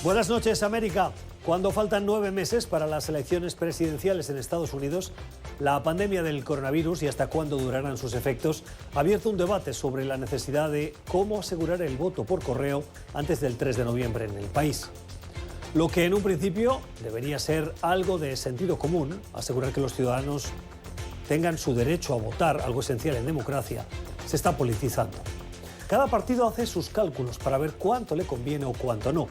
Buenas noches, América. Cuando faltan 9 meses para las elecciones presidenciales en Estados Unidos, la pandemia del coronavirus y hasta cuándo durarán sus efectos ha abierto un debate sobre la necesidad de cómo asegurar el voto por correo antes del 3 de noviembre en el país. Lo que en un principio debería ser algo de sentido común, asegurar que los ciudadanos tengan su derecho a votar, algo esencial en democracia, se está politizando. Cada partido hace sus cálculos para ver cuánto le conviene o cuánto no.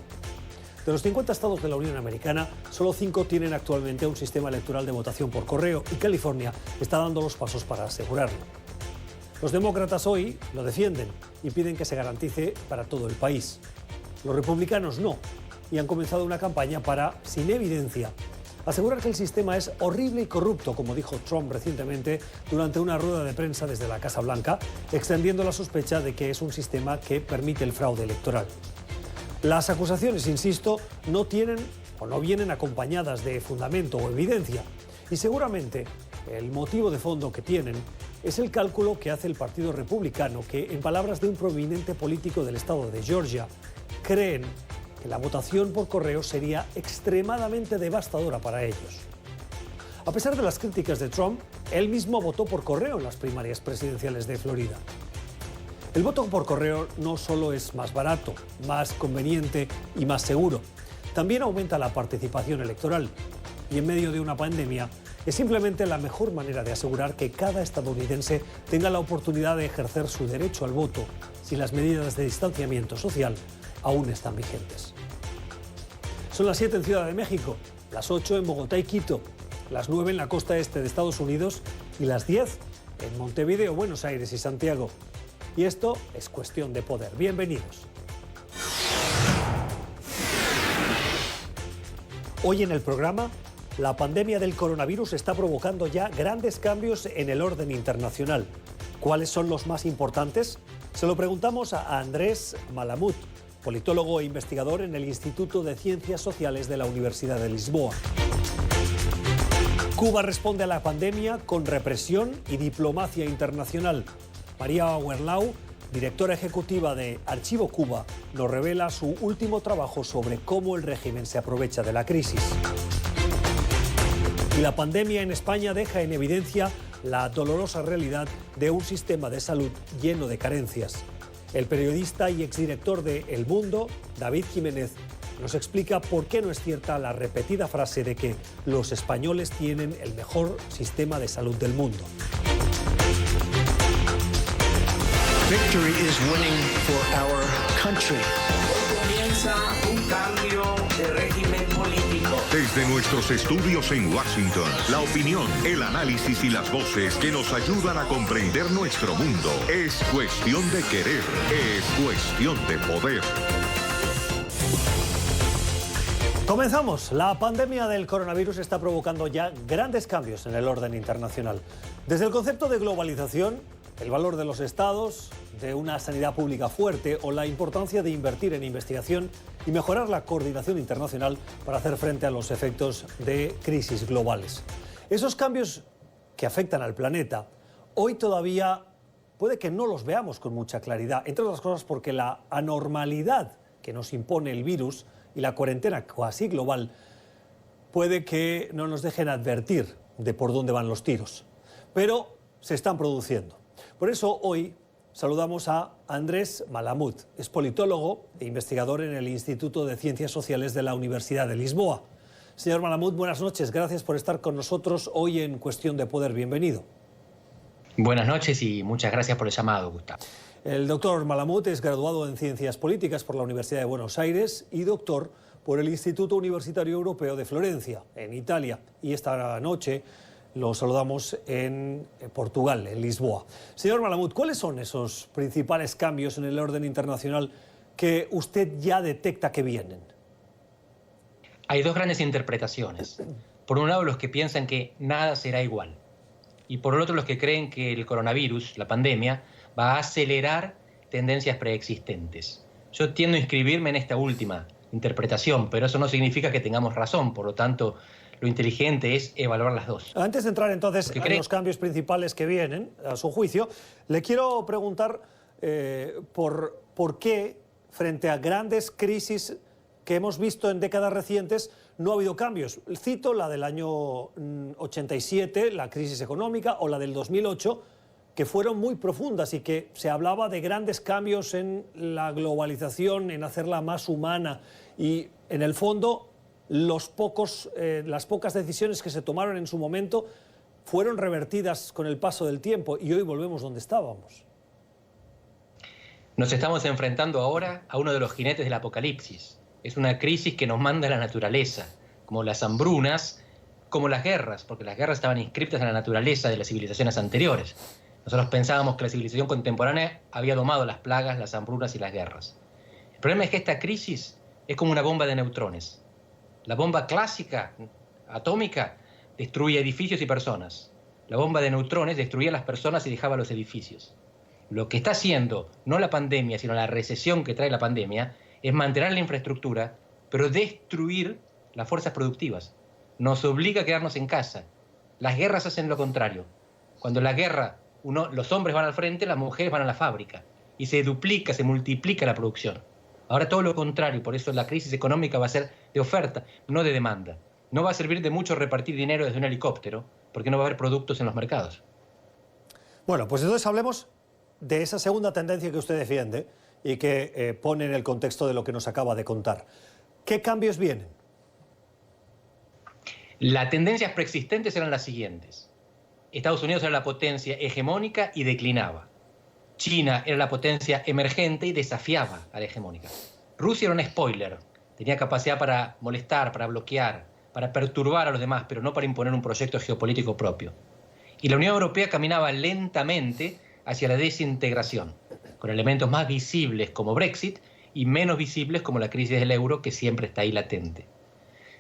De los 50 estados de la Unión Americana, solo 5 tienen actualmente un sistema electoral de votación por correo y California está dando los pasos para asegurarlo. Los demócratas hoy lo defienden y piden que se garantice para todo el país. Los republicanos no, y han comenzado una campaña para, sin evidencia, asegurar que el sistema es horrible y corrupto, como dijo Trump recientemente durante una rueda de prensa desde la Casa Blanca, extendiendo la sospecha de que es un sistema que permite el fraude electoral. Las acusaciones, insisto, no tienen o no vienen acompañadas de fundamento o evidencia, y seguramente el motivo de fondo que tienen es el cálculo que hace el Partido Republicano, que, en palabras de un prominente político del estado de Georgia, creen que la votación por correo sería extremadamente devastadora para ellos. A pesar de las críticas de Trump, él mismo votó por correo en las primarias presidenciales de Florida. El voto por correo no solo es más barato, más conveniente y más seguro, también aumenta la participación electoral. Y en medio de una pandemia, es simplemente la mejor manera de asegurar que cada estadounidense tenga la oportunidad de ejercer su derecho al voto si las medidas de distanciamiento social aún están vigentes. Son las 7 en Ciudad de México, las 8 en Bogotá y Quito, las 9 en la costa este de Estados Unidos y las 10 en Montevideo, Buenos Aires y Santiago. Y esto es Cuestión de Poder. Bienvenidos. Hoy en el programa, la pandemia del coronavirus está provocando ya grandes cambios en el orden internacional. ¿Cuáles son los más importantes? Se lo preguntamos a Andrés Malamud, politólogo e investigador en el Instituto de Ciencias Sociales de la Universidad de Lisboa. Cuba responde a la pandemia con represión y diplomacia internacional. María Werlau, directora ejecutiva de Archivo Cuba, nos revela su último trabajo sobre cómo el régimen se aprovecha de la crisis. Y la pandemia en España deja en evidencia la dolorosa realidad de un sistema de salud lleno de carencias. El periodista y exdirector de El Mundo, David Jiménez, nos explica por qué no es cierta la repetida frase de que los españoles tienen el mejor sistema de salud del mundo. Victory is winning for our country. Comienza un cambio de régimen político. Desde nuestros estudios en Washington, la opinión, el análisis y las voces que nos ayudan a comprender nuestro mundo. Es cuestión de querer, es cuestión de poder. Comenzamos. La pandemia del coronavirus está provocando ya grandes cambios en el orden internacional. Desde el concepto de globalización, el valor de los estados, de una sanidad pública fuerte o la importancia de invertir en investigación y mejorar la coordinación internacional para hacer frente a los efectos de crisis globales. Esos cambios que afectan al planeta, hoy todavía puede que no los veamos con mucha claridad, entre otras cosas porque la anormalidad que nos impone el virus y la cuarentena casi global puede que no nos dejen advertir de por dónde van los tiros, pero se están produciendo. Por eso hoy saludamos a Andrés Malamud, es politólogo e investigador en el Instituto de Ciencias Sociales de la Universidad de Lisboa. Señor Malamud, buenas noches, gracias por estar con nosotros hoy en Cuestión de Poder, bienvenido. Buenas noches y muchas gracias por el llamado, Gustavo. El doctor Malamud es graduado en Ciencias Políticas por la Universidad de Buenos Aires y doctor por el Instituto Universitario Europeo de Florencia, en Italia, y esta noche lo saludamos en Portugal, en Lisboa. Señor Malamud, ¿cuáles son esos principales cambios en el orden internacional que usted ya detecta que vienen? Hay dos grandes interpretaciones. Por un lado, los que piensan que nada será igual. Y por el otro, los que creen que el coronavirus, la pandemia, va a acelerar tendencias preexistentes. Yo tiendo a inscribirme en esta última interpretación, pero eso no significa que tengamos razón. Por lo tanto, lo inteligente es evaluar las dos. Antes de entrar entonces en los cambios principales que vienen, a su juicio, le quiero preguntar por qué, frente a grandes crisis que hemos visto en décadas recientes no ha habido cambios. Cito la del año 87, la crisis económica, o la del 2008, que fueron muy profundas y que se hablaba de grandes cambios en la globalización, en hacerla más humana, y en el fondo las pocas decisiones que se tomaron en su momento fueron revertidas con el paso del tiempo y hoy volvemos donde estábamos. Nos estamos enfrentando ahora a uno de los jinetes del apocalipsis. Es una crisis que nos manda la naturaleza, como las hambrunas, como las guerras, porque las guerras estaban inscritas en la naturaleza de las civilizaciones anteriores. Nosotros pensábamos que la civilización contemporánea había domado las plagas, las hambrunas y las guerras. El problema es que esta crisis es como una bomba de neutrones. La bomba clásica, atómica, destruye edificios y personas. La bomba de neutrones destruía las personas y dejaba los edificios. Lo que está haciendo, no la pandemia, sino la recesión que trae la pandemia, es mantener la infraestructura, pero destruir las fuerzas productivas. Nos obliga a quedarnos en casa. Las guerras hacen lo contrario. Cuando la guerra, los hombres van al frente, las mujeres van a la fábrica. Y se duplica, se multiplica la producción. Ahora todo lo contrario, por eso la crisis económica va a ser de oferta, no de demanda. No va a servir de mucho repartir dinero desde un helicóptero, porque no va a haber productos en los mercados. Bueno, pues entonces hablemos de esa segunda tendencia que usted defiende y que pone en el contexto de lo que nos acaba de contar. ¿Qué cambios vienen? Las tendencias preexistentes eran las siguientes. Estados Unidos era la potencia hegemónica y declinaba. China era la potencia emergente y desafiaba a la hegemónica. Rusia era un spoiler. Tenía capacidad para molestar, para bloquear, para perturbar a los demás, pero no para imponer un proyecto geopolítico propio. Y la Unión Europea caminaba lentamente hacia la desintegración, con elementos más visibles como Brexit y menos visibles como la crisis del euro, que siempre está ahí latente.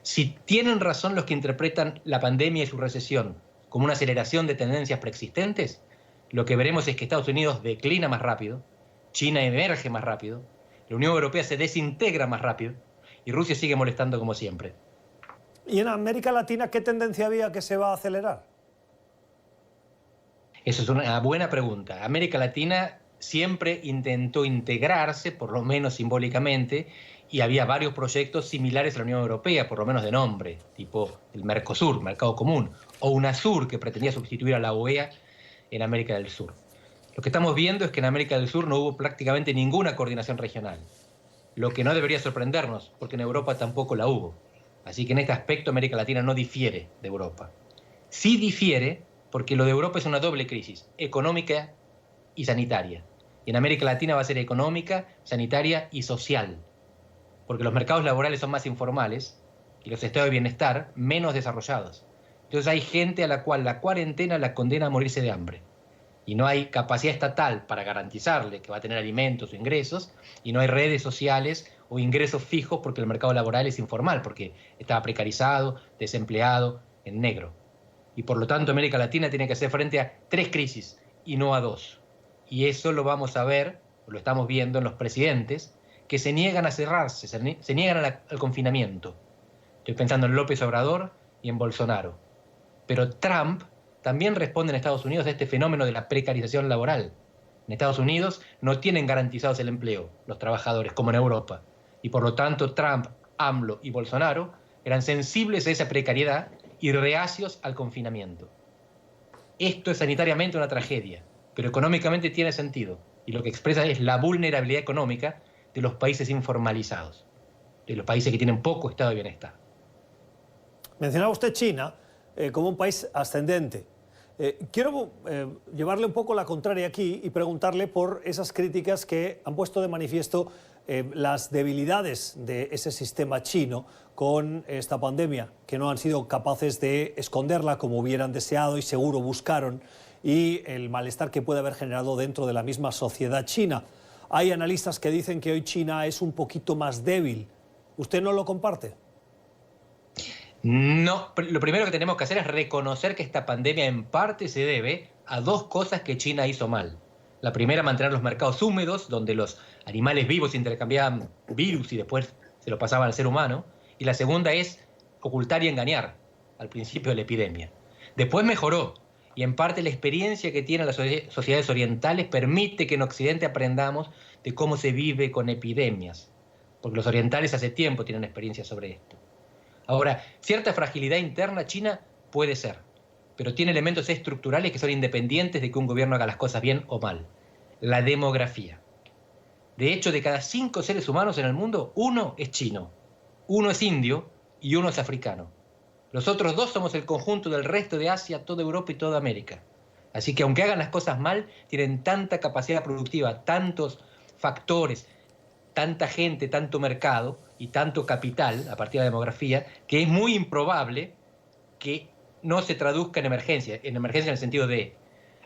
Si tienen razón los que interpretan la pandemia y su recesión como una aceleración de tendencias preexistentes, lo que veremos es que Estados Unidos declina más rápido, China emerge más rápido, la Unión Europea se desintegra más rápido y Rusia sigue molestando como siempre. ¿Y en América Latina qué tendencia había que se va a acelerar? Esa es una buena pregunta. América Latina siempre intentó integrarse, por lo menos simbólicamente, y había varios proyectos similares a la Unión Europea, por lo menos de nombre, tipo el Mercosur, Mercado Común, o UNASUR, que pretendía sustituir a la OEA en América del Sur. Lo que estamos viendo es que en América del Sur no hubo prácticamente ninguna coordinación regional, lo que no debería sorprendernos, porque en Europa tampoco la hubo. Así que en este aspecto América Latina no difiere de Europa. Sí difiere porque lo de Europa es una doble crisis, económica y sanitaria. Y en América Latina va a ser económica, sanitaria y social, porque los mercados laborales son más informales y los estados de bienestar menos desarrollados. Entonces hay gente a la cual la cuarentena la condena a morirse de hambre. Y no hay capacidad estatal para garantizarle que va a tener alimentos o ingresos, y no hay redes sociales o ingresos fijos porque el mercado laboral es informal, porque está precarizado, desempleado, en negro. Y por lo tanto América Latina tiene que hacer frente a 3 crisis y no a 2. Y eso lo vamos a ver, lo estamos viendo en los presidentes, que se niegan a cerrarse, se niegan al confinamiento. Estoy pensando en López Obrador y en Bolsonaro. Pero Trump también responde en Estados Unidos a este fenómeno de la precarización laboral. En Estados Unidos no tienen garantizados el empleo los trabajadores, como en Europa. Y por lo tanto Trump, AMLO y Bolsonaro eran sensibles a esa precariedad y reacios al confinamiento. Esto es sanitariamente una tragedia, pero económicamente tiene sentido. Y lo que expresa es la vulnerabilidad económica de los países informalizados, de los países que tienen poco estado de bienestar. Mencionaba usted China como un país ascendente. Quiero llevarle un poco la contraria aquí y preguntarle por esas críticas que han puesto de manifiesto las debilidades de ese sistema chino con esta pandemia, que no han sido capaces de esconderla como hubieran deseado y seguro buscaron, y el malestar que puede haber generado dentro de la misma sociedad china. Hay analistas que dicen que hoy China es un poquito más débil. ¿Usted no lo comparte? No, lo primero que tenemos que hacer es reconocer que esta pandemia en parte se debe a 2 cosas que China hizo mal. La primera, mantener los mercados húmedos, donde los animales vivos intercambiaban virus y después se lo pasaban al ser humano. Y la segunda es ocultar y engañar al principio de la epidemia. Después mejoró, y en parte la experiencia que tienen las sociedades orientales permite que en Occidente aprendamos de cómo se vive con epidemias. porque los orientales hace tiempo tienen experiencia sobre esto. Ahora, cierta fragilidad interna china puede ser, pero tiene elementos estructurales que son independientes de que un gobierno haga las cosas bien o mal. La demografía. De hecho, de cada 5 seres humanos en el mundo, 1 es chino, 1 es indio y 1 es africano. Los otros 2 somos el conjunto del resto de Asia, toda Europa y toda América. Así que aunque hagan las cosas mal, tienen tanta capacidad productiva, tantos factores, tanta gente, tanto mercado y tanto capital a partir de la demografía, que es muy improbable que no se traduzca en emergencia en el sentido de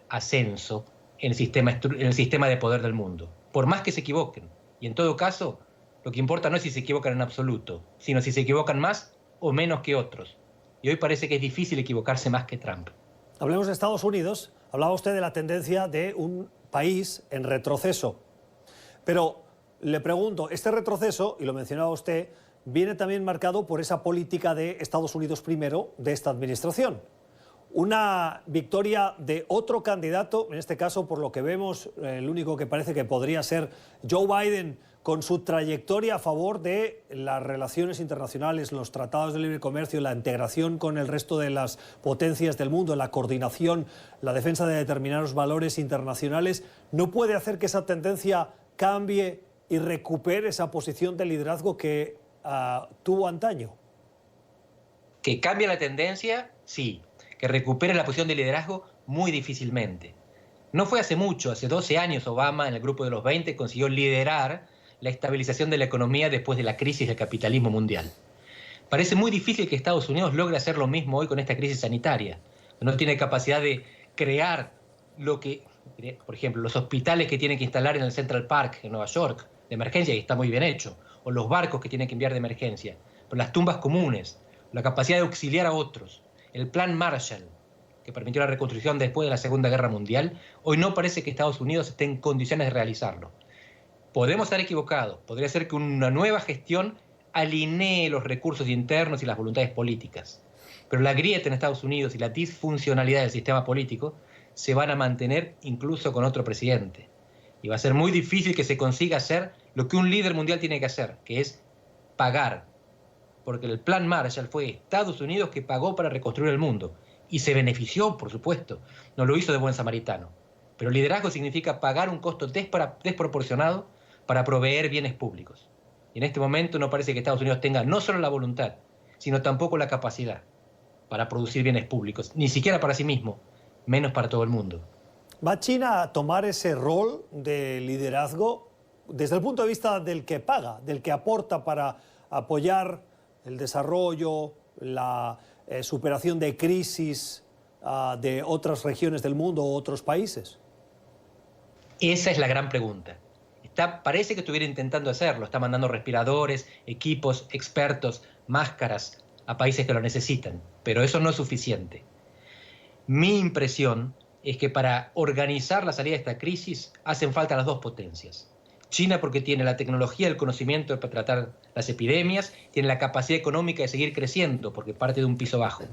ascenso en el sistema de poder del mundo, por más que se equivoquen. Y en todo caso, lo que importa no es si se equivocan en absoluto, sino si se equivocan más o menos que otros. Y hoy parece que es difícil equivocarse más que Trump. Hablemos de Estados Unidos. Hablaba usted de la tendencia de un país en retroceso. Pero le pregunto, este retroceso, y lo mencionaba usted, viene también marcado por esa política de Estados Unidos primero de esta administración. Una victoria de otro candidato, en este caso, por lo que vemos, el único que parece que podría ser Joe Biden, con su trayectoria a favor de las relaciones internacionales, los tratados de libre comercio, la integración con el resto de las potencias del mundo, la coordinación, la defensa de determinados valores internacionales, ¿no puede hacer que esa tendencia cambie y recupere esa posición de liderazgo que tuvo antaño? Que cambie la tendencia, sí. Que recupere la posición de liderazgo, muy difícilmente. No fue hace mucho, hace 12 años Obama, en el grupo de los 20, consiguió liderar la estabilización de la economía después de la crisis del capitalismo mundial. Parece muy difícil que Estados Unidos logre hacer lo mismo hoy con esta crisis sanitaria. No tiene capacidad de crear lo que, por ejemplo, los hospitales que tienen que instalar en el Central Park en Nueva York, de emergencia, y está muy bien hecho, o los barcos que tienen que enviar de emergencia, pero las tumbas comunes, la capacidad de auxiliar a otros, el plan Marshall, que permitió la reconstrucción después de la Segunda Guerra Mundial, hoy no parece que Estados Unidos esté en condiciones de realizarlo. Podemos estar equivocados, podría ser que una nueva gestión alinee los recursos internos y las voluntades políticas, pero la grieta en Estados Unidos y la disfuncionalidad del sistema político se van a mantener incluso con otro presidente. Y va a ser muy difícil que se consiga hacer lo que un líder mundial tiene que hacer, que es pagar. Porque el plan Marshall fue Estados Unidos que pagó para reconstruir el mundo. Y se benefició, por supuesto. No lo hizo de buen samaritano. Pero liderazgo significa pagar un costo desproporcionado para proveer bienes públicos. Y en este momento no parece que Estados Unidos tenga no solo la voluntad, sino tampoco la capacidad para producir bienes públicos. Ni siquiera para sí mismo, menos para todo el mundo. ¿Va China a tomar ese rol de liderazgo desde el punto de vista del que paga, del que aporta para apoyar el desarrollo, la superación de crisis de otras regiones del mundo o otros países? Esa es la gran pregunta. Parece que estuviera intentando hacerlo, está mandando respiradores, equipos, expertos, máscaras a países que lo necesitan, pero eso no es suficiente. Mi impresión es que para organizar la salida de esta crisis hacen falta las dos potencias. China porque tiene la tecnología, el conocimiento para tratar las epidemias, tiene la capacidad económica de seguir creciendo porque parte de un piso bajo.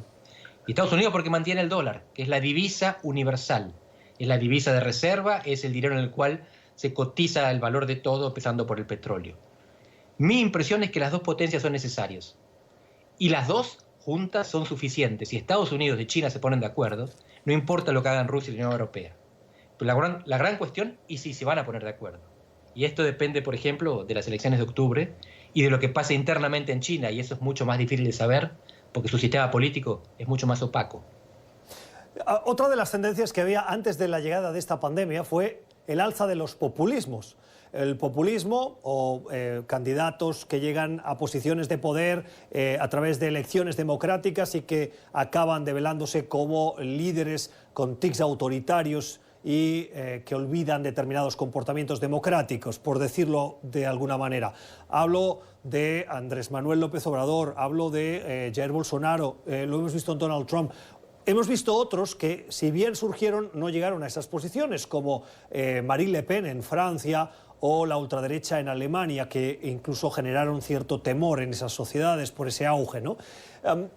Y Estados Unidos porque mantiene el dólar, que es la divisa universal, es la divisa de reserva, es el dinero en el cual se cotiza el valor de todo, empezando por el petróleo. Mi impresión es que las dos potencias son necesarias. Y las dos juntas son suficientes. Si Estados Unidos y China se ponen de acuerdo, no importa lo que hagan Rusia y la Unión Europea. Pero la gran cuestión es si se van a poner de acuerdo. Y esto depende, por ejemplo, de las elecciones de octubre y de lo que pase internamente en China. Y eso es mucho más difícil de saber porque su sistema político es mucho más opaco. Otra de las tendencias que había antes de la llegada de esta pandemia fue el alza de los populismos. El populismo o candidatos que llegan a posiciones de poder a través de elecciones democráticas y que acaban develándose como líderes con tics autoritarios y que olvidan determinados comportamientos democráticos, por decirlo de alguna manera. Hablo de Andrés Manuel López Obrador, hablo de Jair Bolsonaro, lo hemos visto en Donald Trump. Hemos visto otros que, si bien surgieron, no llegaron a esas posiciones, como Marine Le Pen en Francia o la ultraderecha en Alemania, que incluso generaron cierto temor en esas sociedades por ese auge, ¿no?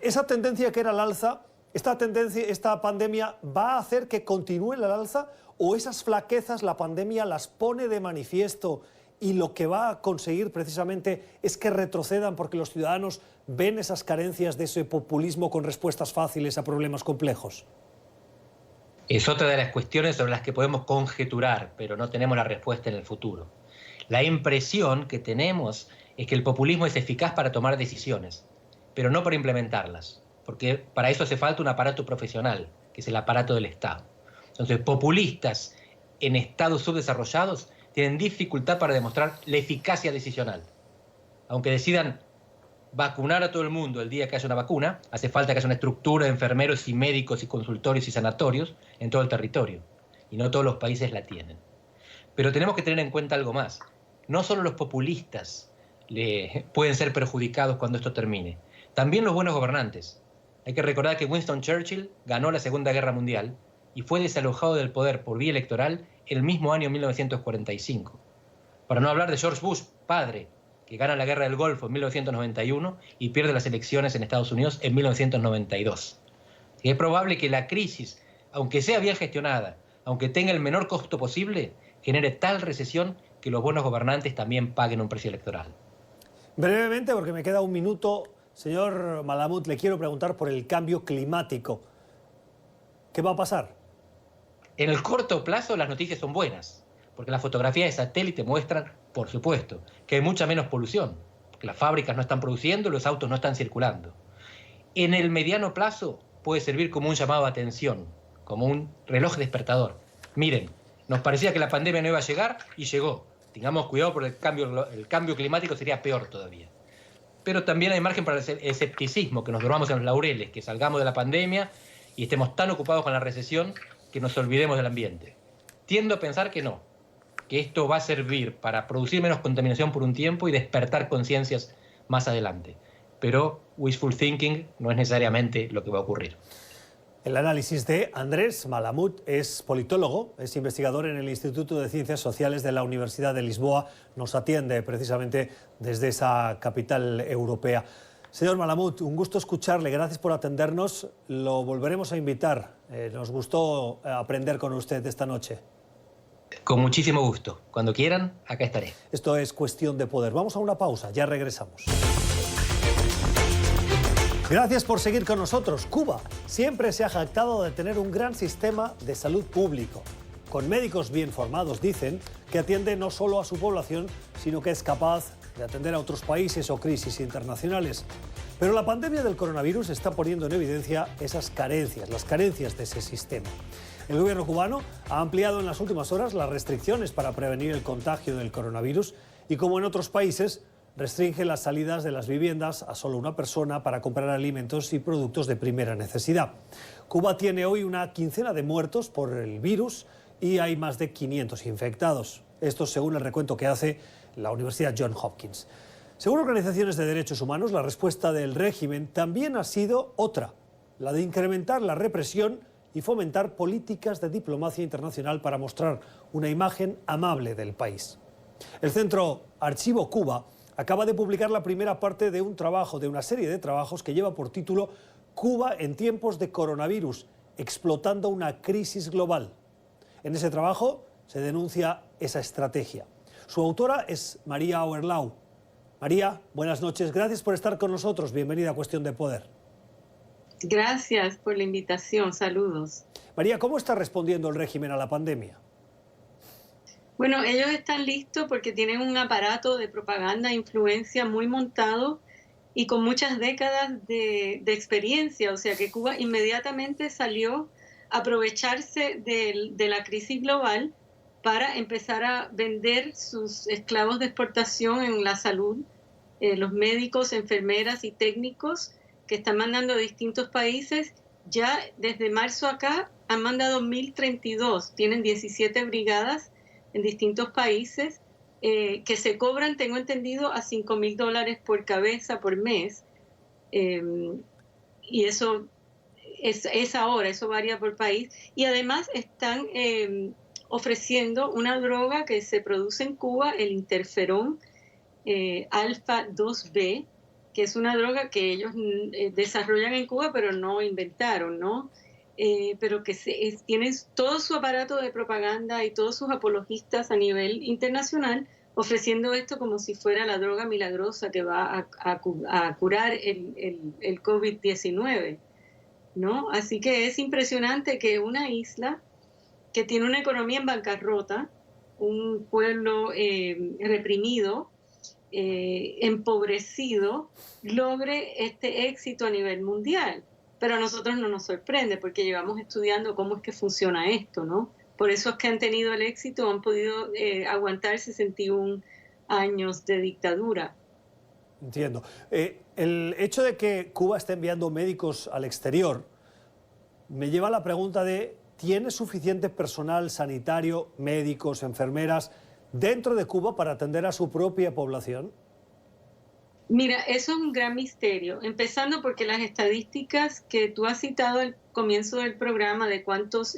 Esa tendencia que era al alza, esta pandemia, ¿va a hacer que continúe al alza o esas flaquezas la pandemia las pone de manifiesto y lo que va a conseguir precisamente es que retrocedan porque los ciudadanos ven esas carencias de ese populismo con respuestas fáciles a problemas complejos? Es otra de las cuestiones sobre las que podemos conjeturar, pero no tenemos la respuesta en el futuro. La impresión que tenemos es que el populismo es eficaz para tomar decisiones, pero no para implementarlas, porque para eso hace falta un aparato profesional, que es el aparato del Estado. Entonces, populistas en estados subdesarrollados tienen dificultad para demostrar la eficacia decisional. Aunque decidan vacunar a todo el mundo el día que haya una vacuna, hace falta que haya una estructura de enfermeros y médicos y consultorios y sanatorios en todo el territorio. Y no todos los países la tienen. Pero tenemos que tener en cuenta algo más. No solo los populistas pueden ser perjudicados cuando esto termine. También los buenos gobernantes. Hay que recordar que Winston Churchill ganó la Segunda Guerra Mundial y fue desalojado del poder por vía electoral el mismo año 1945. Para no hablar de George Bush, padre, que gana la Guerra del Golfo en 1991 y pierde las elecciones en Estados Unidos en 1992. Y es probable que la crisis, aunque sea bien gestionada, aunque tenga el menor costo posible, genere tal recesión que los buenos gobernantes también paguen un precio electoral. Brevemente, porque me queda un minuto, señor Malamud, le quiero preguntar por el cambio climático. ¿Qué va a pasar? En el corto plazo las noticias son buenas, porque las fotografías de satélite muestran, por supuesto, que hay mucha menos polución, que las fábricas no están produciendo, los autos no están circulando. En el mediano plazo puede servir como un llamado a atención, como un reloj despertador. Miren, nos parecía que la pandemia no iba a llegar y llegó. Tengamos cuidado porque el cambio climático sería peor todavía. Pero también hay margen para el escepticismo, que nos durmamos en los laureles, que salgamos de la pandemia y estemos tan ocupados con la recesión que nos olvidemos del ambiente. Tiendo a pensar que no, que esto va a servir para producir menos contaminación por un tiempo y despertar conciencias más adelante. Pero wishful thinking no es necesariamente lo que va a ocurrir. El análisis de Andrés Malamud es politólogo, es investigador en el Instituto de Ciencias Sociales de la Universidad de Lisboa. Nos atiende precisamente desde esa capital europea. Señor Malamud, un gusto escucharle, gracias por atendernos. Lo volveremos a invitar. Nos gustó aprender con usted esta noche. Con muchísimo gusto. Cuando quieran, acá estaré. Esto es Cuestión de Poder. Vamos a una pausa, ya regresamos. Gracias por seguir con nosotros. Cuba siempre se ha jactado de tener un gran sistema de salud público. Con médicos bien formados, dicen, que atiende no solo a su población, sino que es capaz de atender a otros países o crisis internacionales. Pero la pandemia del coronavirus está poniendo en evidencia esas carencias, las carencias de ese sistema. El gobierno cubano ha ampliado en las últimas horas las restricciones para prevenir el contagio del coronavirus y, como en otros países, restringe las salidas de las viviendas a solo una persona para comprar alimentos y productos de primera necesidad. Cuba tiene hoy una quincena de muertos por el virus y hay más de 500 infectados. Esto según el recuento que hace la Universidad Johns Hopkins. Según organizaciones de derechos humanos, la respuesta del régimen también ha sido otra, la de incrementar la represión y fomentar políticas de diplomacia internacional para mostrar una imagen amable del país. El Centro Archivo Cuba acaba de publicar la primera parte de un trabajo, de una serie de trabajos que lleva por título Cuba en tiempos de coronavirus, explotando una crisis global. En ese trabajo se denuncia esa estrategia. Su autora es María Auerlau. María, buenas noches. Gracias por estar con nosotros. Bienvenida a Cuestión de Poder. Gracias por la invitación. Saludos. María, ¿cómo está respondiendo el régimen a la pandemia? Bueno, ellos están listos porque tienen un aparato de propaganda e influencia muy montado y con muchas décadas de experiencia. O sea que Cuba inmediatamente salió a aprovecharse de la crisis global para empezar a vender sus esclavos de exportación en la salud, los médicos, enfermeras y técnicos que están mandando a distintos países. Ya desde marzo acá han mandado 1.032, tienen 17 brigadas en distintos países que se cobran, tengo entendido, a $5.000 por cabeza por mes. Y eso es ahora, eso varía por país. Y además están ofreciendo una droga que se produce en Cuba, el interferón alfa 2B, que es una droga que ellos desarrollan en Cuba, pero no inventaron, ¿no? Pero que tienen todo su aparato de propaganda y todos sus apologistas a nivel internacional ofreciendo esto como si fuera la droga milagrosa que va a curar el COVID-19, ¿no? Así que es impresionante que una isla que tiene una economía en bancarrota, un pueblo reprimido, empobrecido, logre este éxito a nivel mundial. Pero a nosotros no nos sorprende porque llevamos estudiando cómo es que funciona esto, ¿no? Por eso es que han tenido el éxito, han podido aguantar 61 años de dictadura. Entiendo. El hecho de que Cuba esté enviando médicos al exterior me lleva a la pregunta de ¿tiene suficiente personal sanitario, médicos, enfermeras dentro de Cuba para atender a su propia población? Mira, eso es un gran misterio, empezando porque las estadísticas que tú has citado al comienzo del programa de cuántos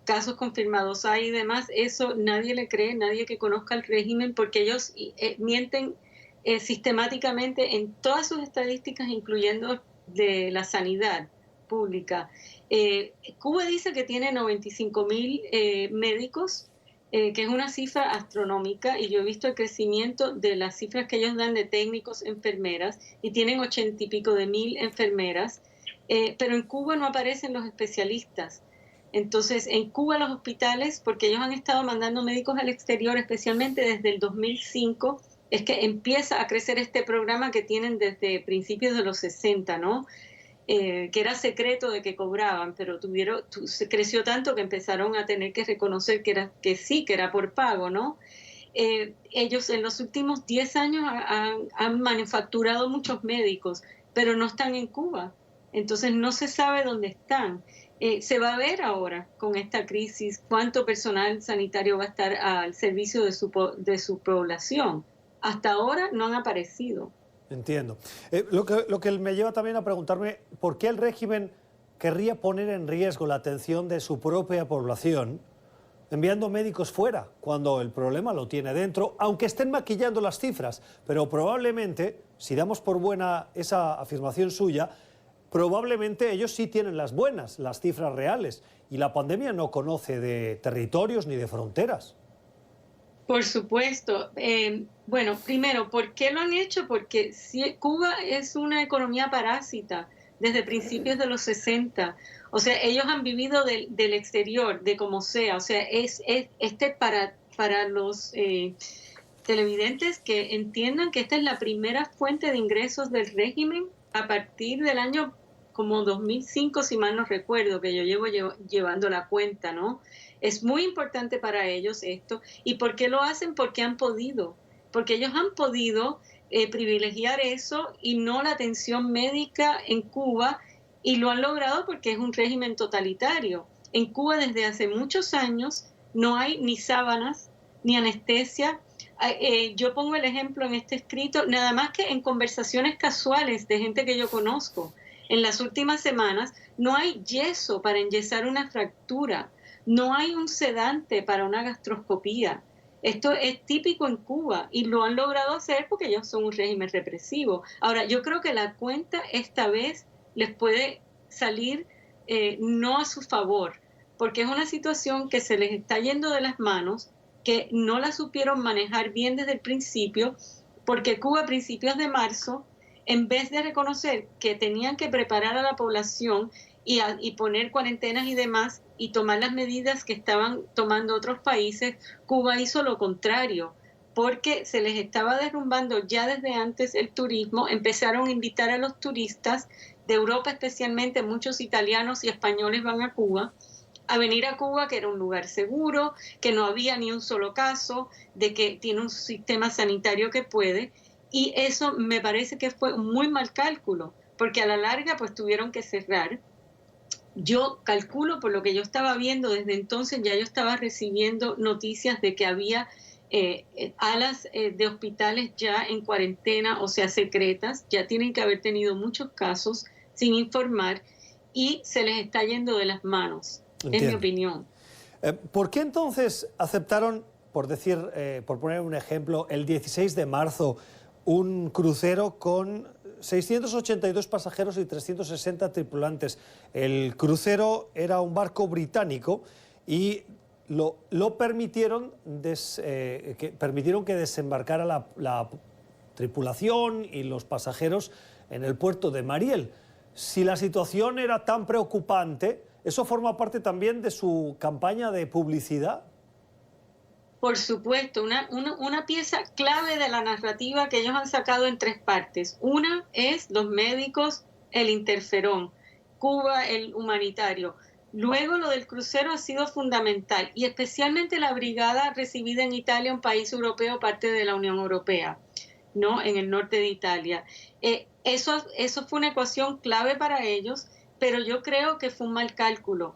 casos confirmados hay y demás, eso nadie le cree, nadie que conozca el régimen, porque ellos mienten sistemáticamente en todas sus estadísticas, incluyendo de la sanidad pública. Cuba dice que tiene 95,000 médicos, que es una cifra astronómica, y yo he visto el crecimiento de las cifras que ellos dan de técnicos, enfermeras, y tienen 80 y pico de mil enfermeras, pero en Cuba no aparecen los especialistas. Entonces, en Cuba los hospitales, porque ellos han estado mandando médicos al exterior, especialmente desde el 2005, es que empieza a crecer este programa que tienen desde principios de los 60, ¿no? Que era secreto de que cobraban, pero se creció tanto que empezaron a tener que reconocer que sí, que era por pago, ¿no? Ellos en los últimos 10 años han manufacturado muchos médicos, pero no están en Cuba. Entonces no se sabe dónde están. Se va a ver ahora con esta crisis cuánto personal sanitario va a estar al servicio de su población. Hasta ahora no han aparecido. Entiendo. Lo que me lleva también a preguntarme por qué el régimen querría poner en riesgo la atención de su propia población enviando médicos fuera, cuando el problema lo tiene dentro, aunque estén maquillando las cifras. Pero probablemente, si damos por buena esa afirmación suya, probablemente ellos sí tienen las buenas, las cifras reales, y la pandemia no conoce de territorios ni de fronteras. Por supuesto. Bueno, primero, ¿por qué lo han hecho? Porque Cuba es una economía parásita desde principios de los 60. O sea, ellos han vivido del exterior, de como sea. O sea, para los televidentes que entiendan que esta es la primera fuente de ingresos del régimen a partir del año como 2005, si mal no recuerdo, que yo llevo llevando la cuenta, ¿no? Es muy importante para ellos esto. ¿Y por qué lo hacen? Porque han podido. Porque ellos han podido privilegiar eso y no la atención médica en Cuba, y lo han logrado porque es un régimen totalitario. En Cuba desde hace muchos años no hay ni sábanas, ni anestesia. Yo pongo el ejemplo en este escrito, nada más que en conversaciones casuales de gente que yo conozco. En las últimas semanas no hay yeso para enyesar una fractura. No hay un sedante para una gastroscopía. Esto es típico en Cuba y lo han logrado hacer porque ellos son un régimen represivo. Ahora, yo creo que la cuenta esta vez les puede salir no a su favor, porque es una situación que se les está yendo de las manos, que no la supieron manejar bien desde el principio, porque Cuba a principios de marzo, en vez de reconocer que tenían que preparar a la población y poner cuarentenas y demás, y tomar las medidas que estaban tomando otros países, Cuba hizo lo contrario, porque se les estaba derrumbando ya desde antes el turismo. Empezaron a invitar a los turistas de Europa, especialmente muchos italianos y españoles van a Cuba, a venir a Cuba, que era un lugar seguro, que no había ni un solo caso, de que tiene un sistema sanitario que puede, y eso me parece que fue un muy mal cálculo, porque a la larga pues tuvieron que cerrar. Yo calculo, por lo que yo estaba viendo desde entonces, ya yo estaba recibiendo noticias de que había alas de hospitales ya en cuarentena, o sea, secretas. Ya tienen que haber tenido muchos casos sin informar y se les está yendo de las manos. Entiendo. Es mi opinión. ¿Por qué entonces aceptaron, por poner un ejemplo, el 16 de marzo un crucero con 682 pasajeros y 360 tripulantes? El crucero era un barco británico y lo permitieron, permitieron que desembarcara la tripulación y los pasajeros en el puerto de Mariel. Si la situación era tan preocupante, ¿eso forma parte también de su campaña de publicidad? Por supuesto, una pieza clave de la narrativa que ellos han sacado en 3 partes. Una es los médicos, el interferón, Cuba, el humanitario. Luego lo del crucero ha sido fundamental, y especialmente la brigada recibida en Italia, un país europeo, parte de la Unión Europea, ¿no? En el norte de Italia. Eso fue una ecuación clave para ellos, pero yo creo que fue un mal cálculo.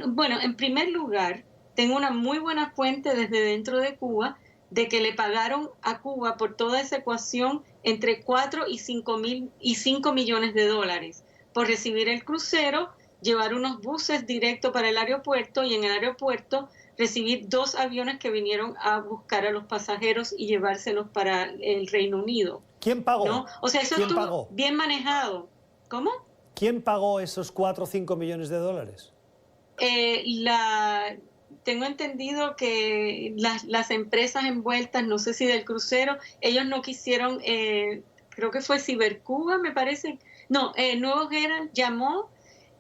Bueno, en primer lugar, tengo una muy buena fuente desde dentro de Cuba de que le pagaron a Cuba por toda esa ecuación entre 4 y 5 millones de dólares por recibir el crucero, llevar unos buses directos para el aeropuerto y en el aeropuerto recibir 2 aviones que vinieron a buscar a los pasajeros y llevárselos para el Reino Unido. ¿Quién pagó? ¿No? O sea, eso estuvo bien manejado. ¿Cómo? ¿Quién pagó esos 4 o 5 millones de dólares? Tengo entendido que las empresas envueltas, no sé si del crucero, ellos no quisieron, creo que fue Cibercuba, me parece. No, Nuevo Herald llamó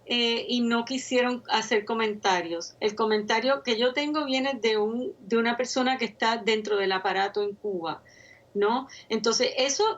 y no quisieron hacer comentarios. El comentario que yo tengo viene de una persona que está dentro del aparato en Cuba, ¿no? Entonces,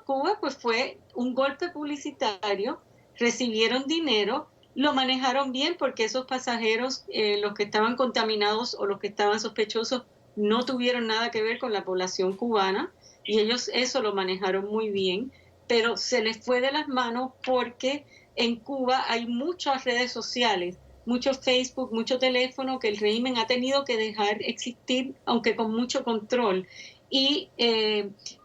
Cuba pues fue un golpe publicitario, recibieron dinero, lo manejaron bien porque esos pasajeros, los que estaban contaminados o los que estaban sospechosos, no tuvieron nada que ver con la población cubana y ellos eso lo manejaron muy bien, pero se les fue de las manos porque en Cuba hay muchas redes sociales, mucho Facebook, mucho teléfono que el régimen ha tenido que dejar existir, aunque con mucho control. Y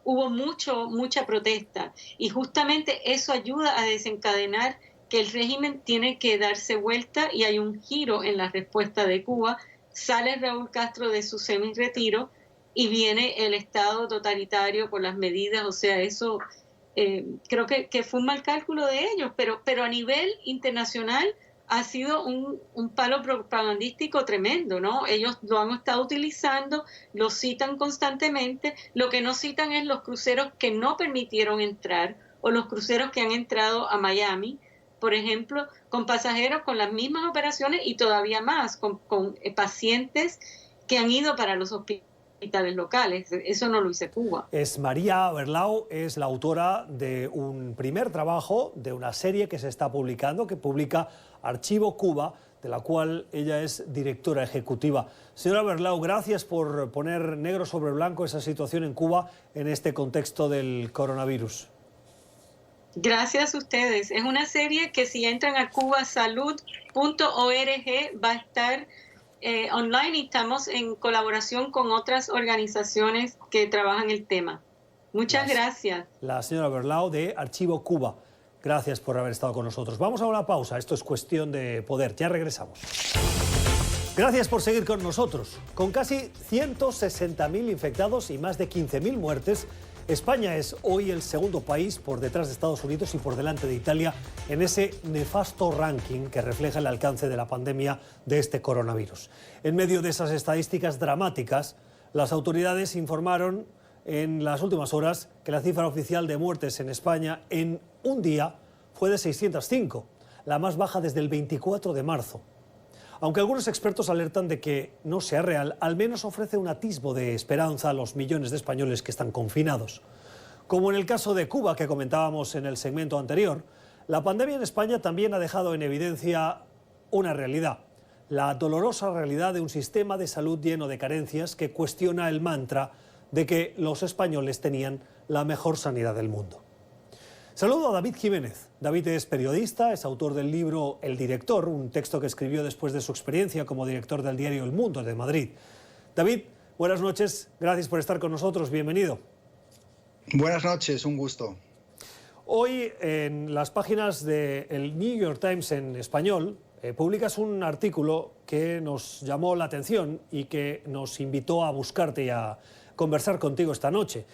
hubo mucha protesta y justamente eso ayuda a desencadenar que el régimen tiene que darse vuelta y hay un giro en la respuesta de Cuba. Sale Raúl Castro de su semi-retiro y viene el Estado totalitario por las medidas, o sea, eso creo que fue un mal cálculo de ellos, pero a nivel internacional ha sido un palo propagandístico tremendo, ¿no? Ellos lo han estado utilizando, lo citan constantemente, lo que no citan es los cruceros que no permitieron entrar o los cruceros que han entrado a Miami, por ejemplo, con pasajeros con las mismas operaciones y todavía más, con pacientes que han ido para los hospitales locales. Eso no lo hizo Cuba. Es María Berlau, es la autora de un primer trabajo, de una serie que se está publicando, que publica Archivo Cuba, de la cual ella es directora ejecutiva. Señora Berlau, gracias por poner negro sobre blanco esa situación en Cuba en este contexto del coronavirus. Gracias a ustedes. Es una serie que si entran a cubasalud.org va a estar online y estamos en colaboración con otras organizaciones que trabajan el tema. Muchas gracias. La señora Berlau de Archivo Cuba. Gracias por haber estado con nosotros. Vamos a una pausa. Esto es Cuestión de Poder. Ya regresamos. Gracias por seguir con nosotros. Con casi 160.000 infectados y más de 15.000 muertes, España es hoy el segundo país por detrás de Estados Unidos y por delante de Italia en ese nefasto ranking que refleja el alcance de la pandemia de este coronavirus. En medio de esas estadísticas dramáticas, las autoridades informaron en las últimas horas que la cifra oficial de muertes en España en un día fue de 605, la más baja desde el 24 de marzo. Aunque algunos expertos alertan de que no sea real, al menos ofrece un atisbo de esperanza a los millones de españoles que están confinados. Como en el caso de Cuba, que comentábamos en el segmento anterior, la pandemia en España también ha dejado en evidencia una realidad, la dolorosa realidad de un sistema de salud lleno de carencias que cuestiona el mantra de que los españoles tenían la mejor sanidad del mundo. Saludo a David Jiménez. David es periodista, es autor del libro El Director, un texto que escribió después de su experiencia como director del diario El Mundo de Madrid. David, buenas noches, gracias por estar con nosotros, bienvenido. Buenas noches, un gusto. Hoy en las páginas del New York Times en español publicas un artículo que nos llamó la atención y que nos invitó a buscarte y a conversar contigo esta noche.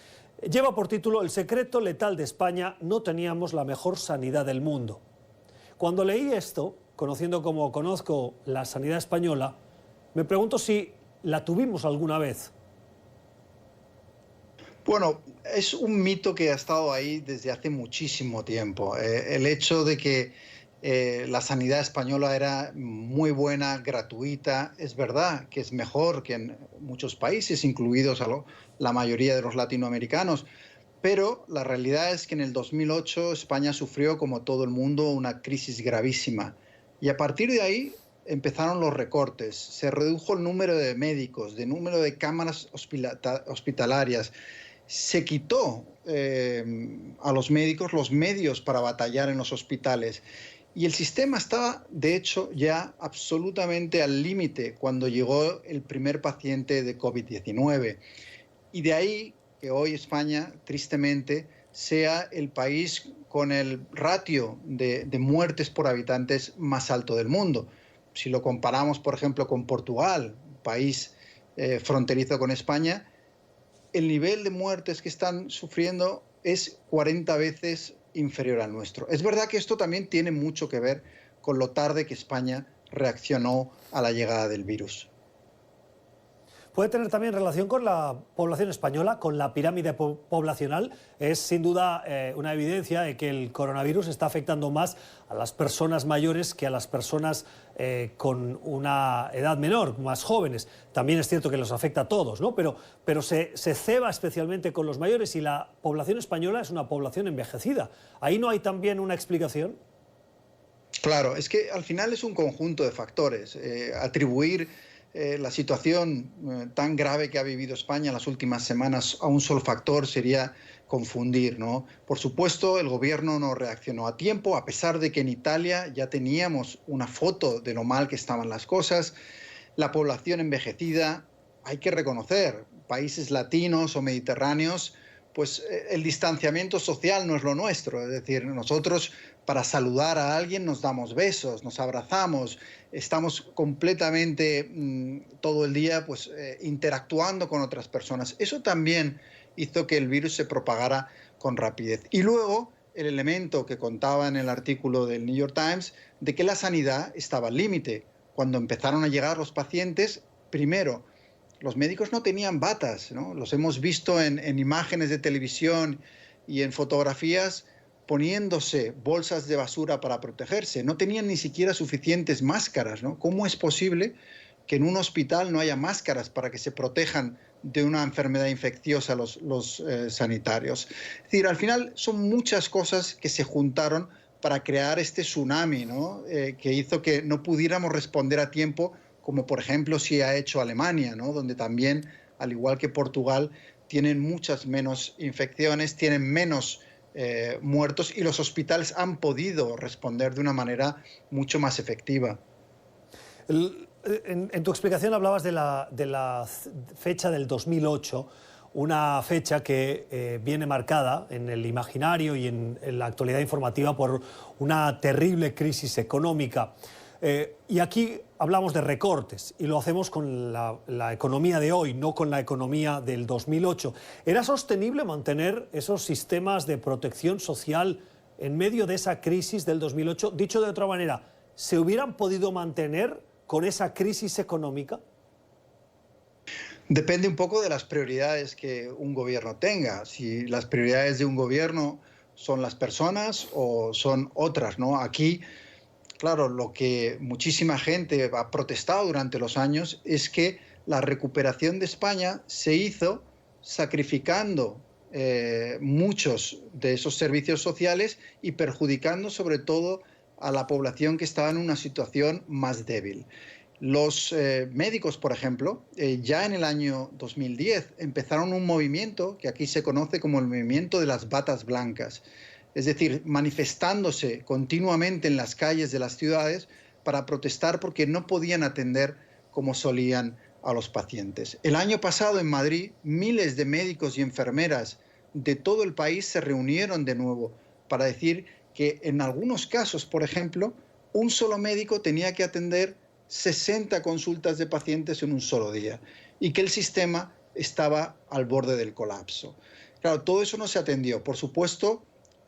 Lleva por título El secreto letal de España, no teníamos la mejor sanidad del mundo. Cuando leí esto, conociendo como conozco la sanidad española, me pregunto si ¿La tuvimos alguna vez? Bueno, es un mito que ha estado ahí desde hace muchísimo tiempo. El hecho de que la sanidad española era muy buena, gratuita, es verdad que es mejor que en muchos países, incluidos la mayoría de los latinoamericanos, pero la realidad es que en el 2008 España sufrió, como todo el mundo, una crisis gravísima. Y a partir de ahí empezaron los recortes, se redujo el número de médicos, el número de cámaras hospitalarias, se quitó a los médicos los medios para batallar en los hospitales. Y el sistema estaba, de hecho, ya absolutamente al límite cuando llegó el primer paciente de COVID-19. Y de ahí que hoy España, tristemente, sea el país con el ratio de muertes por habitantes más alto del mundo. Si lo comparamos, por ejemplo, con Portugal, país fronterizo con España, el nivel de muertes que están sufriendo es 40 veces inferior al nuestro. Es verdad que esto también tiene mucho que ver con lo tarde que España reaccionó a la llegada del virus. Puede tener también relación con la población española, con la pirámide poblacional. Es sin duda una evidencia de que el coronavirus está afectando más a las personas mayores que a las personas con una edad menor, más jóvenes. También es cierto que los afecta a todos, ¿no? Pero se ceba especialmente con los mayores y la población española es una población envejecida. ¿Ahí no hay también una explicación? Claro, es que al final es un conjunto de factores. Atribuir la situación tan grave que ha vivido España en las últimas semanas a un solo factor sería confundir, ¿no? Por supuesto, el gobierno no reaccionó a tiempo, a pesar de que en Italia ya teníamos una foto de lo mal que estaban las cosas. La población envejecida, hay que reconocer, países latinos o mediterráneos, pues el distanciamiento social no es lo nuestro. Es decir, nosotros para saludar a alguien nos damos besos, nos abrazamos, estamos completamente todo el día pues, interactuando con otras personas. Eso también hizo que el virus se propagara con rapidez. Y luego el elemento que contaba en el artículo del New York Times de que la sanidad estaba al límite. Cuando empezaron a llegar los pacientes, primero, los médicos no tenían batas, ¿no? Los hemos visto en imágenes de televisión y en fotografías poniéndose bolsas de basura para protegerse. No tenían ni siquiera suficientes máscaras, ¿no? ¿Cómo es posible que en un hospital no haya máscaras para que se protejan de una enfermedad infecciosa los sanitarios? Es decir, al final son muchas cosas que se juntaron para crear este tsunami, ¿no? Que hizo que no pudiéramos responder a tiempo, como por ejemplo sí ha hecho Alemania, ¿no? Donde también, al igual que Portugal, tienen muchas menos infecciones, tienen menos muertos y los hospitales han podido responder de una manera mucho más efectiva. En tu explicación hablabas de la fecha del 2008, una fecha que viene marcada en el imaginario y en la actualidad informativa por una terrible crisis económica. Y aquí hablamos de recortes y lo hacemos con la economía de hoy, no con la economía del 2008. ¿Era sostenible mantener esos sistemas de protección social en medio de esa crisis del 2008? Dicho de otra manera, ¿se hubieran podido mantener con esa crisis económica? Depende un poco de las prioridades que un gobierno tenga. Si las prioridades de un gobierno son las personas o son otras, ¿no? Aquí, claro, lo que muchísima gente ha protestado durante los años es que la recuperación de España se hizo sacrificando muchos de esos servicios sociales y perjudicando sobre todo a la población que estaba en una situación más débil. Los médicos, por ejemplo, ya en el año 2010 empezaron un movimiento que aquí se conoce como el movimiento de las batas blancas. Es decir, manifestándose continuamente en las calles de las ciudades para protestar porque no podían atender como solían a los pacientes. El año pasado en Madrid, miles de médicos y enfermeras de todo el país se reunieron de nuevo para decir que en algunos casos, por ejemplo, un solo médico tenía que atender 60 consultas de pacientes en un solo día y que el sistema estaba al borde del colapso. Claro, todo eso no se atendió. Por supuesto,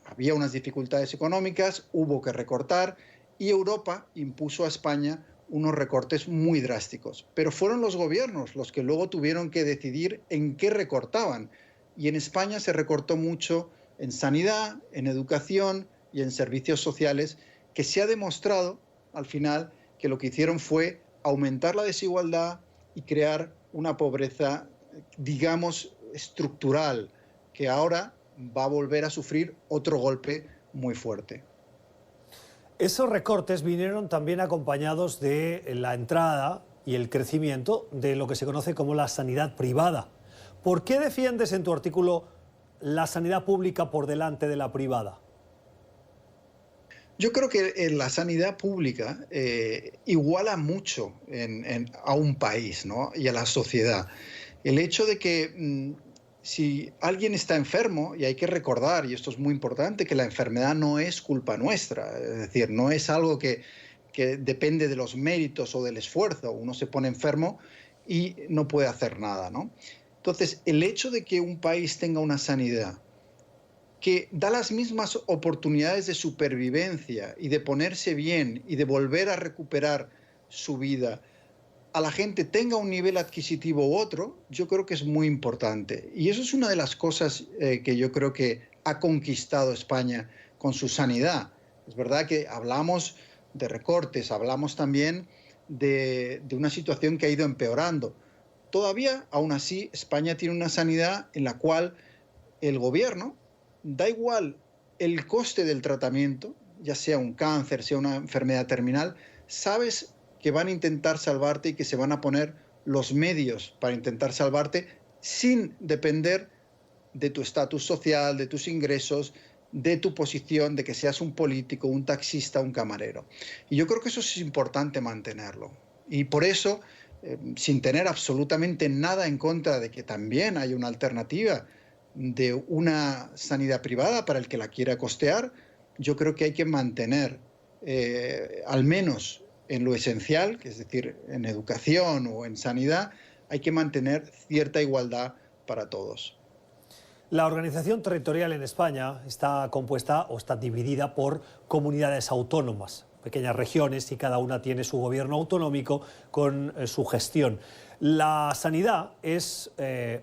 había unas dificultades económicas, hubo que recortar y Europa impuso a España unos recortes muy drásticos. Pero fueron los gobiernos los que luego tuvieron que decidir en qué recortaban. Y en España se recortó mucho en sanidad, en educación y en servicios sociales, que se ha demostrado al final que lo que hicieron fue aumentar la desigualdad y crear una pobreza, digamos, estructural, que ahora va a volver a sufrir otro golpe muy fuerte. Esos recortes vinieron también acompañados de la entrada y el crecimiento de lo que se conoce como la sanidad privada. ¿Por qué defiendes en tu artículo la sanidad pública por delante de la privada? Yo creo que la sanidad pública iguala mucho a un país, ¿no? Y a la sociedad. El hecho de que si alguien está enfermo, y hay que recordar, y esto es muy importante, que la enfermedad no es culpa nuestra, es decir, no es algo que depende de los méritos o del esfuerzo. Uno se pone enfermo y no puede hacer nada, ¿no? Entonces, el hecho de que un país tenga una sanidad que da las mismas oportunidades de supervivencia y de ponerse bien y de volver a recuperar su vida a la gente, tenga un nivel adquisitivo u otro, yo creo que es muy importante. Y eso es una de las cosas que yo creo que ha conquistado España con su sanidad. Es verdad que hablamos de recortes, hablamos también de una situación que ha ido empeorando. Todavía, aún así, España tiene una sanidad en la cual el gobierno, da igual el coste del tratamiento, ya sea un cáncer, sea una enfermedad terminal, sabes que van a intentar salvarte y que se van a poner los medios para intentar salvarte sin depender de tu estatus social, de tus ingresos, de tu posición, de que seas un político, un taxista, un camarero. Y yo creo que eso es importante mantenerlo. Y por eso, sin tener absolutamente nada en contra de que también hay una alternativa de una sanidad privada para el que la quiera costear, yo creo que hay que mantener, al menos en lo esencial, que es decir, en educación o en sanidad, hay que mantener cierta igualdad para todos. La organización territorial en España está compuesta o está dividida por comunidades autónomas, pequeñas regiones, y cada una tiene su gobierno autonómico con su gestión. La sanidad es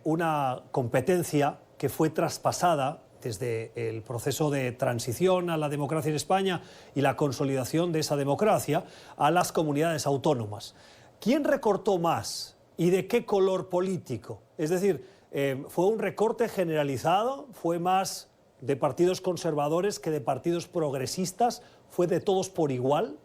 una competencia que fue traspasada desde el proceso de transición a la democracia en España y la consolidación de esa democracia a las comunidades autónomas. ¿Quién recortó más y de qué color político? Es decir, ¿fue un recorte generalizado? ¿Fue más de partidos conservadores que de partidos progresistas? ¿Fue de todos por igual?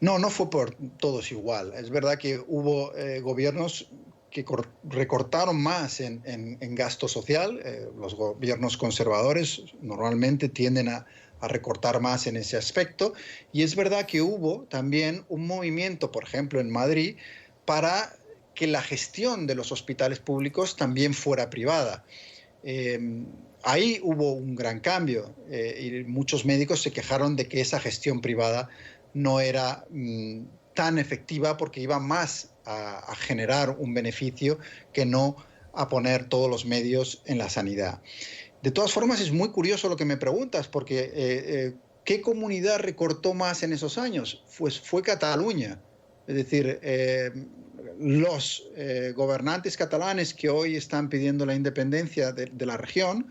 No, no fue por todos igual. Es verdad que hubo gobiernos que recortaron más en gasto social. Los gobiernos conservadores normalmente tienden a recortar más en ese aspecto. Y es verdad que hubo también un movimiento, por ejemplo, en Madrid, para que la gestión de los hospitales públicos también fuera privada. Ahí hubo un gran cambio y muchos médicos se quejaron de que esa gestión privada no era tan efectiva porque iba más a generar un beneficio que no a poner todos los medios en la sanidad. De todas formas, es muy curioso lo que me preguntas, porque ¿qué comunidad recortó más en esos años? Pues fue Cataluña. Es decir, los gobernantes catalanes que hoy están pidiendo la independencia de la región,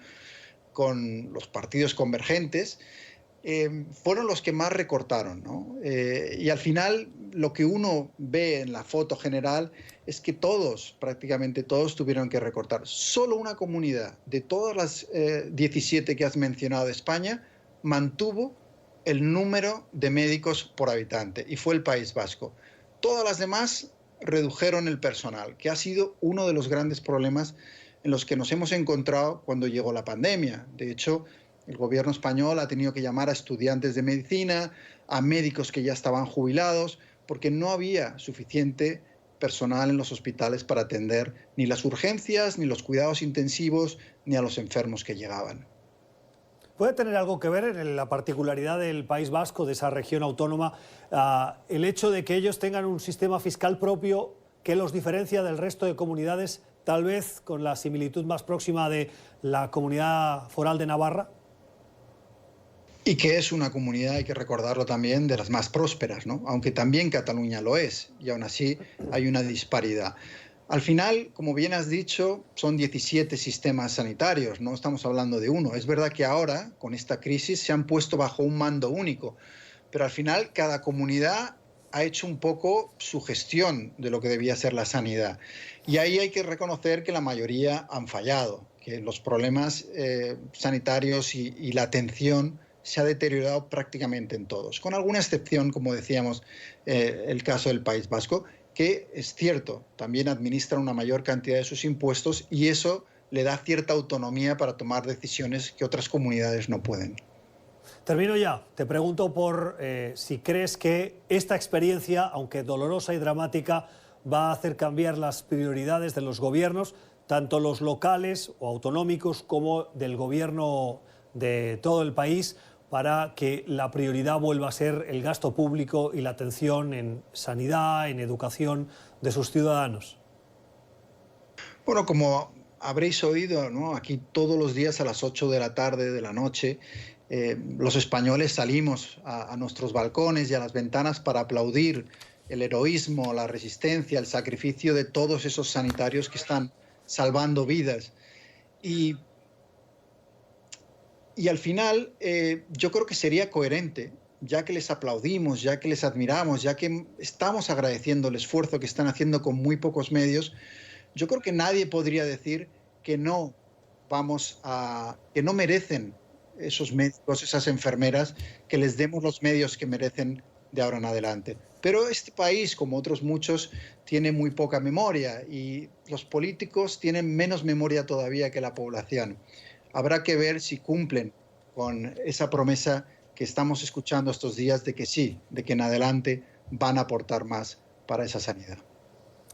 con los partidos convergentes, fueron los que más recortaron, ¿no? Y al final lo que uno ve en la foto general es que todos, prácticamente todos, tuvieron que recortar. Solo una comunidad de todas las 17 que has mencionado de España mantuvo el número de médicos por habitante, y fue el País Vasco. Todas las demás redujeron el personal, que ha sido uno de los grandes problemas en los que nos hemos encontrado cuando llegó la pandemia. De hecho, el gobierno español ha tenido que llamar a estudiantes de medicina, a médicos que ya estaban jubilados, porque no había suficiente personal en los hospitales para atender ni las urgencias, ni los cuidados intensivos, ni a los enfermos que llegaban. ¿Puede tener algo que ver en la particularidad del País Vasco, de esa región autónoma, el hecho de que ellos tengan un sistema fiscal propio que los diferencia del resto de comunidades, tal vez con la similitud más próxima de la Comunidad Foral de Navarra? Y que es una comunidad, hay que recordarlo también, de las más prósperas, ¿no? Aunque también Cataluña lo es, y aún así hay una disparidad. Al final, como bien has dicho, son 17 sistemas sanitarios, no estamos hablando de uno. Es verdad que ahora, con esta crisis, se han puesto bajo un mando único, pero al final cada comunidad ha hecho un poco su gestión de lo que debía ser la sanidad. Y ahí hay que reconocer que la mayoría han fallado, que los problemas sanitarios y la atención se ha deteriorado prácticamente en todos, con alguna excepción, como decíamos, el caso del País Vasco, que es cierto, también administra una mayor cantidad de sus impuestos y eso le da cierta autonomía para tomar decisiones que otras comunidades no pueden. Termino ya. Te pregunto por si crees que esta experiencia, aunque dolorosa y dramática, va a hacer cambiar las prioridades de los gobiernos, tanto los locales o autonómicos como del gobierno de todo el país, para que la prioridad vuelva a ser el gasto público y la atención en sanidad, en educación de sus ciudadanos. Bueno, como habréis oído, ¿no? Aquí todos los días a las 8 de la tarde, de la noche, los españoles salimos a nuestros balcones y a las ventanas para aplaudir el heroísmo, la resistencia, el sacrificio de todos esos sanitarios que están salvando vidas. Y al final yo creo que sería coherente, ya que les aplaudimos, ya que les admiramos, ya que estamos agradeciendo el esfuerzo que están haciendo con muy pocos medios, yo creo que nadie podría decir que no merecen esos médicos, esas enfermeras, que les demos los medios que merecen de ahora en adelante. Pero este país, como otros muchos, tiene muy poca memoria y los políticos tienen menos memoria todavía que la población. Habrá que ver si cumplen con esa promesa que estamos escuchando estos días de que sí, de que en adelante van a aportar más para esa sanidad.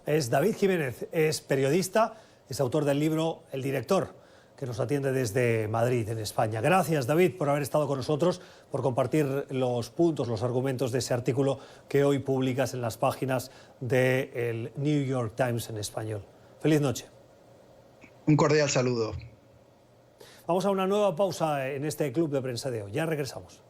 Es David Jiménez, es periodista, es autor del libro El Director, que nos atiende desde Madrid, en España. Gracias, David, por haber estado con nosotros, por compartir los puntos, los argumentos de ese artículo que hoy publicas en las páginas del New York Times en español. Feliz noche. Un cordial saludo. Vamos a una nueva pausa en este Club de Prensa de hoy. Ya regresamos.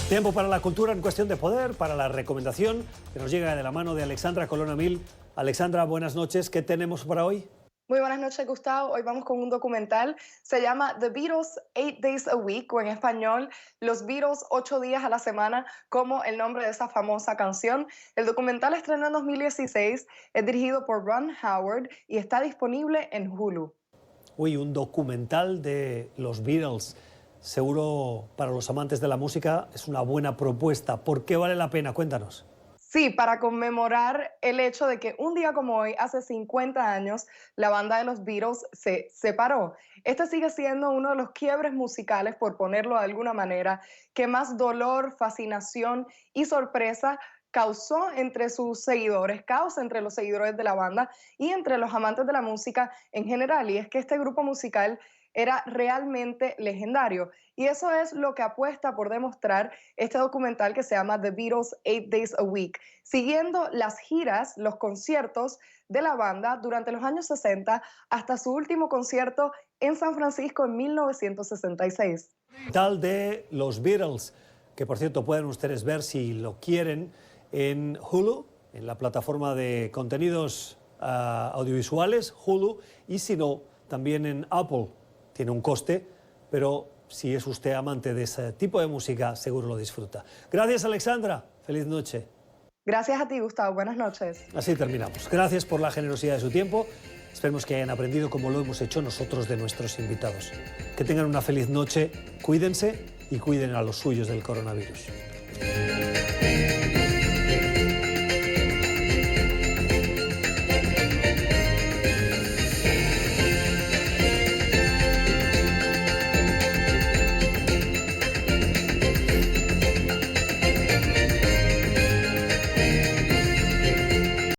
Tiempo para la cultura en cuestión de poder, para la recomendación que nos llega de la mano de Alexandra Colonna Mil. Alexandra, buenas noches. ¿Qué tenemos para hoy? Muy buenas noches, Gustavo. Hoy vamos con un documental. Se llama The Beatles 8 Days a Week, o en español, Los Beatles 8 días a la semana, como el nombre de esa famosa canción. El documental estrenó en 2016, es dirigido por Ron Howard y está disponible en Hulu. Uy, un documental de los Beatles. Seguro para los amantes de la música es una buena propuesta. ¿Por qué vale la pena? Cuéntanos. Sí, para conmemorar el hecho de que un día como hoy, hace 50 años, la banda de los Beatles se separó. Este sigue siendo uno de los quiebres musicales, por ponerlo de alguna manera, que más dolor, fascinación y sorpresa causó entre sus seguidores, causa entre los seguidores de la banda y entre los amantes de la música en general. Y es que este grupo musical era realmente legendario. Y eso es lo que apuesta por demostrar este documental que se llama The Beatles 8 Days a Week, siguiendo las giras, los conciertos de la banda durante los años 60 hasta su último concierto en San Francisco en 1966. Tal de los Beatles, que por cierto pueden ustedes ver si lo quieren en Hulu, en la plataforma de contenidos audiovisuales, Hulu, y si no, también en Apple. Tiene un coste, pero si es usted amante de ese tipo de música, seguro lo disfruta. Gracias, Alexandra. Feliz noche. Gracias a ti, Gustavo. Buenas noches. Así terminamos. Gracias por la generosidad de su tiempo. Esperemos que hayan aprendido como lo hemos hecho nosotros de nuestros invitados. Que tengan una feliz noche, cuídense y cuiden a los suyos del coronavirus.